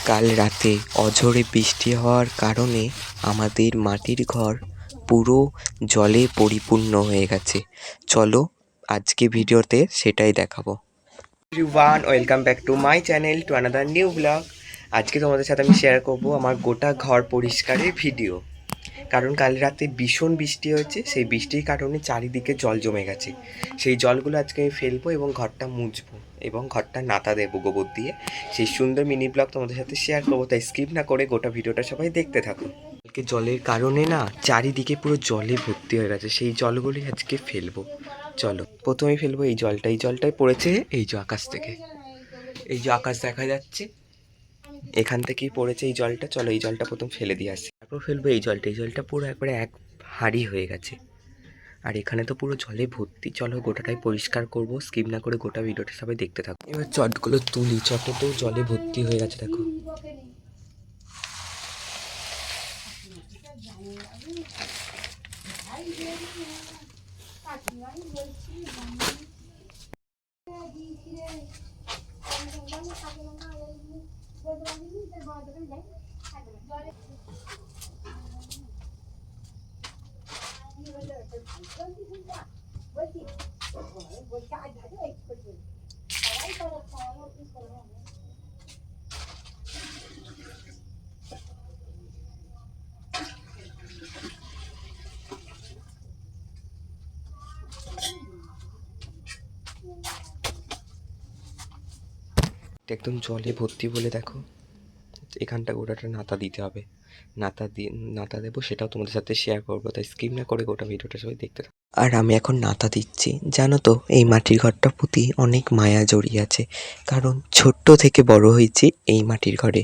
কাল রাতে অঝোরে বৃষ্টি হওয়ার কারণে আমাদের মাটির ঘর পুরো জলে পরিপূর্ণ হয়ে গেছে। চলো আজকে ভিডিওতে সেটাই দেখাবো। Everyone, welcome back to my channel, to another new blog. আজকে তোমাদের সাথে আমি শেয়ার করব আমার গোটা ঘর পরিষ্কারের ভিডিও। কারণ কাল রাতে ভীষণ বৃষ্টি হয়েছে, সেই বৃষ্টির কারণে চারিদিকে জল জমে গেছে। সেই জলগুলো আজকে আমি ফেলবো এবং ঘরটা মুছবো এবং ঘরটা নাতা দেবো গোবর দিয়ে। সেই সুন্দর মিনি ব্লগ তোমাদের সাথে শেয়ার করবো, তাই স্কিপ না করে গোটা ভিডিওটা সবাই দেখতে থাকো। কালকে জলের কারণে না চারিদিকে পুরো জলে ভর্তি হয়ে গেছে, সেই জলগুলি আজকে ফেলবো। চলো প্রথমেই ফেলবো এই জলটা। এই জলটাই পড়েছে এই যে আকাশ থেকে, এই যে আকাশ দেখা যাচ্ছে, এখান থেকেই পড়েছে এই জলটা। চলো এই জলটা প্রথম ফেলে দিয়ে আসি, তারপর ফেলবো এই জলটা। এই জলটা পুরো একবারে এক হাঁড়ি হয়ে গেছে, আর এখানে তো পুরো জলে ভর্তি। চলো গোটাটাই পরিষ্কার করব, স্কিপ না করে গোটা ভিডিওটা সবাই দেখতে থাকো। এবার চটগুলো তুলি, চটটাও জলে ভর্তি হয়ে গেছে দেখো। একদম জলে ভর্তি বলে দেখো, এখানটা গোটাটা নাতা দিতে হবে। নাতা দেবো, সেটাও তোমাদের সাথে শেয়ার করবো, তাই স্কিপ না করে গোটা ভিডিওটা সবাই দেখতে থাকো। আর আমি এখন নাতা দিচ্ছি। জানো তো এই মাটির ঘরটার প্রতি অনেক মায়া জড়িয়ে আছে, কারণ ছোট্ট থেকে বড় হয়েছি এই মাটির ঘরে।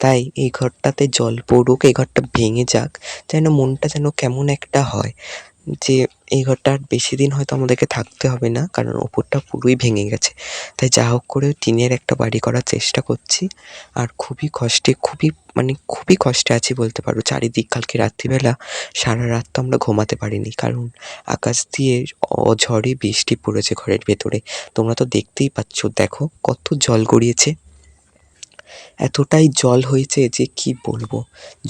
তাই এই ঘরটাতে জল পড়ুক, এই ঘরটা ভেঙে যাক, যেন মনটা যেন কেমন একটা হয় যে এই ঘরটা আর বেশি দিন হয়তো আমাদেরকে থাকতে হবে না, কারণ ওপরটা পুরোই ভেঙে গেছে। তাই যা হোক করে টিনের একটা বাড়ি করার চেষ্টা করছি। আর খুবই কষ্টে, খুবই কষ্টে আছি বলতে পারো। চারিদিক কালকে রাত্রিবেলা সারা রাত তো আমরা ঘুমাতে পারিনি, কারণ আকাশ দিয়ে অঝড়ে বৃষ্টি পড়েছে ঘরের ভেতরে। তোমরা তো দেখতেই পাচ্ছ, দেখো কত জল গড়িয়েছে। এতটাই জল হয়েছে যে কি বলবো।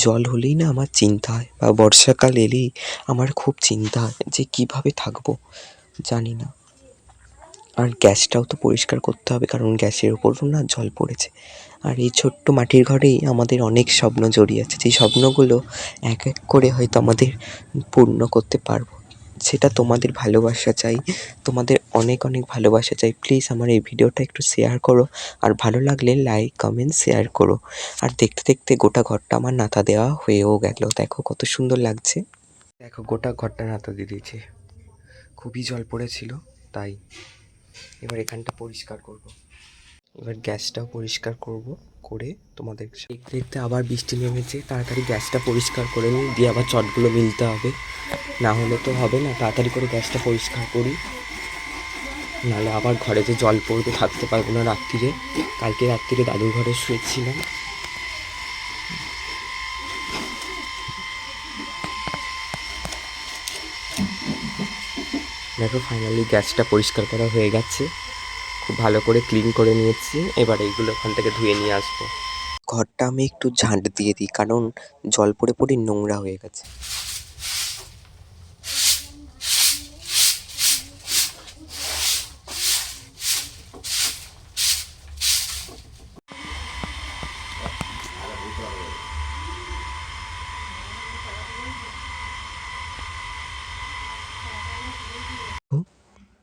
জল হলেই না আমার চিন্তা হয়, বা বর্ষাকাল এলেই আমার খুব চিন্তা হয় যে কিভাবে থাকবো জানি না। আর গ্যাসটাও তো পরিষ্কার করতে হবে, কারণ গ্যাসের ওপরও না জল পড়েছে। আর এই ছোট্ট মাটির ঘরেই আমাদের অনেক স্বপ্ন জড়িয়ে আছে, যেই স্বপ্নগুলো এক এক করে হয়তো আমাদের পূর্ণ করতে পারবো। সেটা তোমাদের ভালোবাসা চাই, তোমাদের অনেক অনেক ভালোবাসা চাই। প্লিজ আমার এই ভিডিওটা একটু শেয়ার করো, আর ভালো লাগলে লাইক কমেন্ট শেয়ার করো। আর দেখতে দেখতে গোটা ঘরটা আমার নাতা দেওয়া হয়েও গেল। দেখো কত সুন্দর লাগছে। দেখো গোটা ঘরটা নাতা দিয়ে দিয়েছে, খুবই জল পড়েছিল তাই। এবার এখানটা পরিষ্কার করব, এবার গ্যাসটাও পরিষ্কার করব, করে তোমাদের দেখতে দেখতে আবার বৃষ্টি নেমেছে। তাড়াতাড়ি গ্যাসটা পরিষ্কার করে নিই, দিয়ে আবার চটগুলো মিলতে হবে, না হলে তো হবে না। তাড়াতাড়ি করে গ্যাসটা পরিষ্কার করি, নাহলে আবার ঘরে যে জল পড়বে থাকতে পারবো না রাত্রিরে। কালকে রাত্রিরে দাদুর ঘরে শুয়েছিলাম। দেখো ফাইনালি গ্যাসটা পরিষ্কার করা হয়ে গেছে, খুব ভালো করে ক্লিন করে নিয়েছি। এবার এইগুলো ওখান থেকে ধুয়ে নিয়ে আসবো। ঘরটা আমি একটু ঝাঁট দিয়ে দিই, কারণ জল পড়ে পড়ে নোংরা হয়ে গেছে।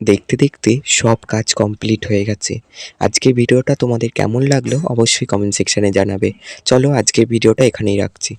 দেখতে দেখতে সব কাজ কমপ্লিট হয়ে গেছে। আজকের ভিডিওটা তোমাদের কেমন লাগলো অবশ্যই কমেন্ট সেকশানে জানাবে। চলো আজকের ভিডিওটা এখানেই রাখছি।